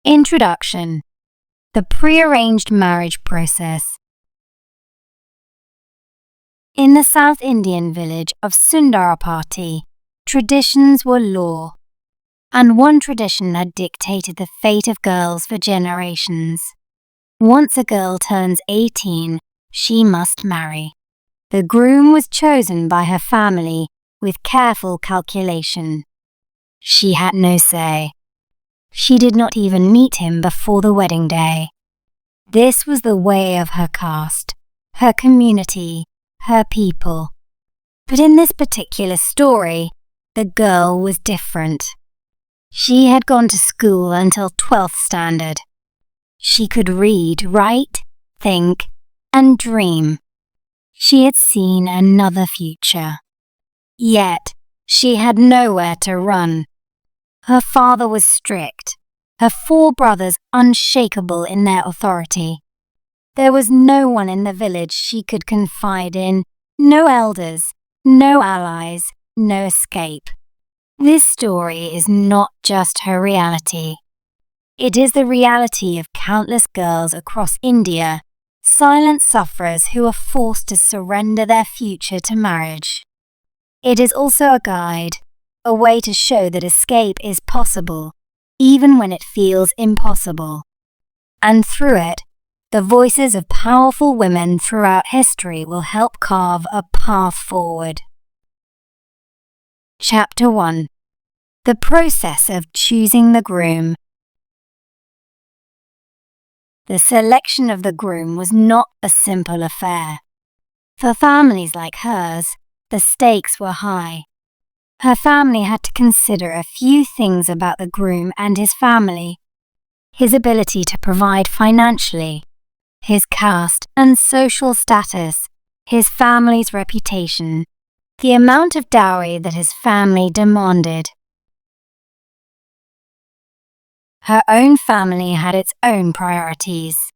Introduction: the prearranged marriage process. In the South Indian village of Sundarapati, traditions were law, and one tradition had dictated the fate of girls for generations. Once a girl turns 18, she must marry. The groom was chosen by her family with careful calculation. She had no say. She did not even meet him before the wedding day. This was the way of her caste, her community, her people. But in this particular story, the girl was different. She had gone to school until 12th standard. She could read, write, think, and dream. She had seen another future. Yet, she had nowhere to run. Her father was strict, her 4 brothers unshakable in their authority. There was no one in the village she could confide in, no elders, no allies, no escape. This story is not just her reality. It is the reality of countless girls across India, silent sufferers who are forced to surrender their future to marriage. It is also a guide, a way to show that escape is possible, even when it feels impossible. And through it, the voices of powerful women throughout history will help carve a path forward. Chapter 1: the process of choosing the groom. The selection of the groom was not a simple affair. For families like hers, the stakes were high. Her family had to consider a few things about the groom and his family: his ability to provide financially, his caste and social status, his family's reputation, the amount of dowry that his family demanded. Her own family had its own priorities.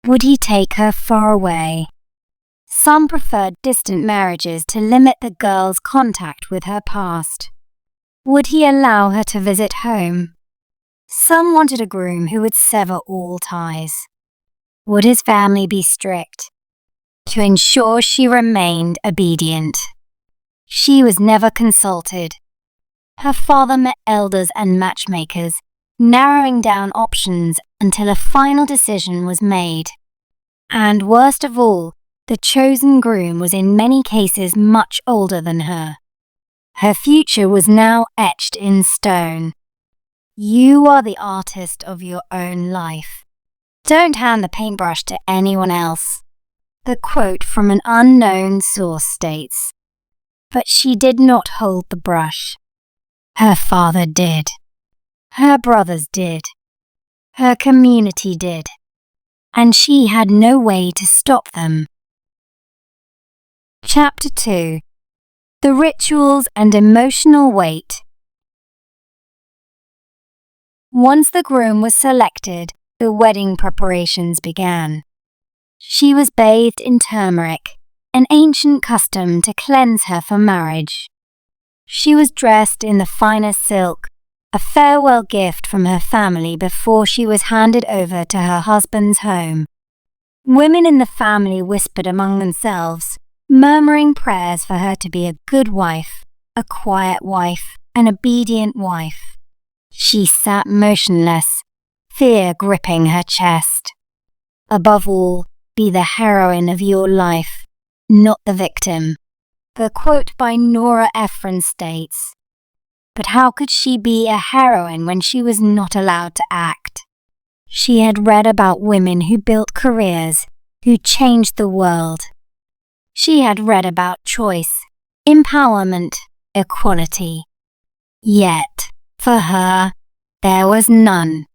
Would he take her far away? Some preferred distant marriages to limit the girl's contact with her past. Would he allow her to visit home? Some wanted a groom who would sever all ties. Would his family be strict to ensure she remained obedient? She was never consulted. Her father met elders and matchmakers, narrowing down options until a final decision was made. And worst of all, the chosen groom was in many cases much older than her. Her future was now etched in stone. You are the artist of your own life. Don't hand the paintbrush to anyone else. The quote from an unknown source states. But she did not hold the brush. Her father did. Her brothers did. Her community did. And she had no way to stop them. Chapter 2: the rituals and emotional weight. Once the groom was selected, the wedding preparations began. She was bathed in turmeric, an ancient custom to cleanse her for marriage. She was dressed in the finest silk, a farewell gift from her family before she was handed over to her husband's home. Women in the family whispered among themselves, murmuring prayers for her to be a good wife, a quiet wife, an obedient wife. She sat motionless, fear gripping her chest. Above all, be the heroine of your life, not the victim. The quote by Nora Ephron states. But how could she be a heroine when she was not allowed to act? She had read about women who built careers, who changed the world. She had read about choice, empowerment, equality. Yet, for her, there was none.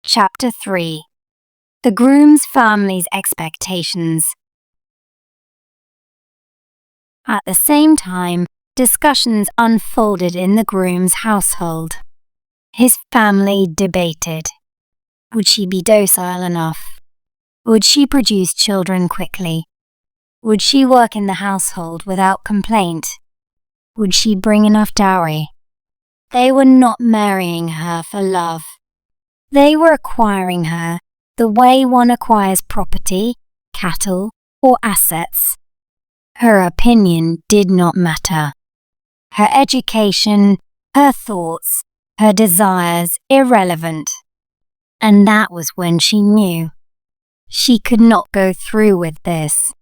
Chapter 3: the groom's family's expectations. At the same time, discussions unfolded in the groom's household. His family debated. Would she be docile enough? Would she produce children quickly? Would she work in the household without complaint? Would she bring enough dowry? They were not marrying her for love. They were acquiring her the way one acquires property, cattle, or assets. Her opinion did not matter. Her education, her thoughts, her desires irrelevant. And that was when she knew she could not go through with this.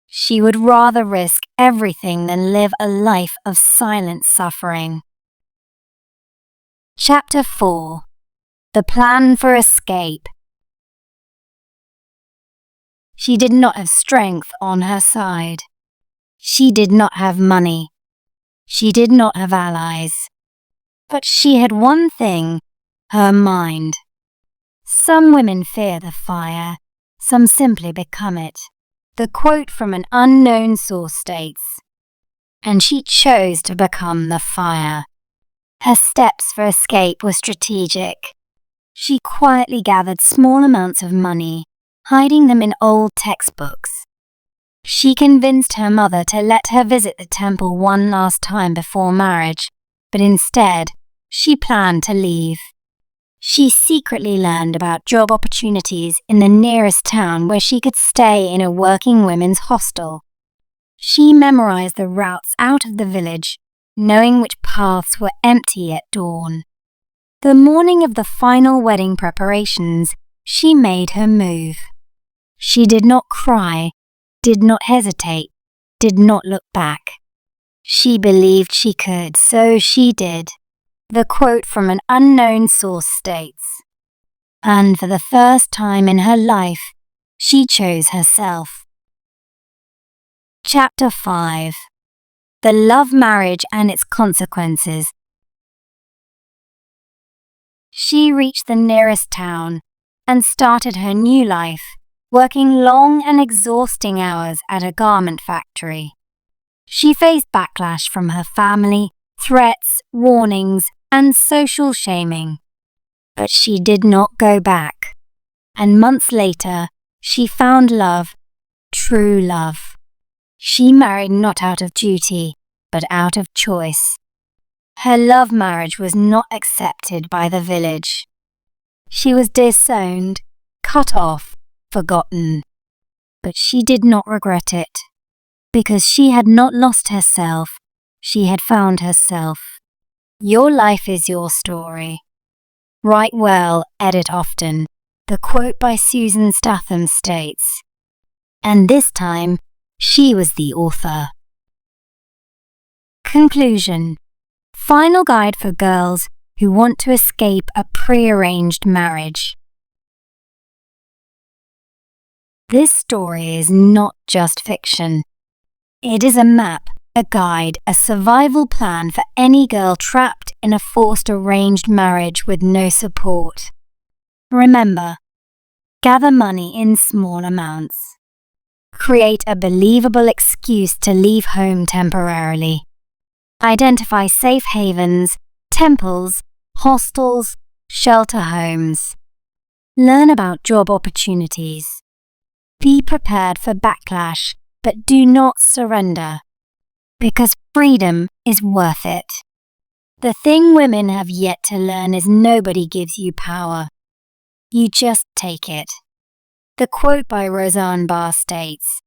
She would rather risk everything than live a life of silent suffering. Chapter 4. The Plan for Escape. She did not have strength on her side. She did not have money. She did not have allies. But she had one thing, her mind. Some women fear the fire, some simply become it. The quote from an unknown source states, "And she chose to become the fire." Her steps for escape were strategic. She quietly gathered small amounts of money, hiding them in old textbooks. She convinced her mother to let her visit the temple one last time before marriage, but instead, she planned to leave. She secretly learned about job opportunities in the nearest town where she could stay in a working women's hostel. She memorized the routes out of the village, knowing which paths were empty at dawn. The morning of the final wedding preparations, she made her move. She did not cry, did not hesitate, did not look back. She believed she could, so she did. The quote from an unknown source states, "And for the first time in her life, she chose herself." Chapter 5. The Love Marriage and Its Consequences. She reached the nearest town and started her new life, working long and exhausting hours at a garment factory. She faced backlash from her family, threats, warnings, and social shaming. But she did not go back. And months later, she found love, true love. She married not out of duty, but out of choice. Her love marriage was not accepted by the village. She was disowned, cut off, forgotten. But she did not regret it, because she had not lost herself, she had found herself. Your life is your story. Write well, edit often. The quote by Susan Statham states. And this time, she was the author. Conclusion. Final guide for girls who want to escape a prearranged marriage. This story is not just fiction. It is a map, a guide, a survival plan for any girl trapped in a forced arranged marriage with no support. Remember, gather money in small amounts. Create a believable excuse to leave home temporarily. Identify safe havens, temples, hostels, shelter homes. Learn about job opportunities. Be prepared for backlash, but do not surrender. Because freedom is worth it. The thing women have yet to learn is nobody gives you power. You just take it. The quote by Roseanne Barr states,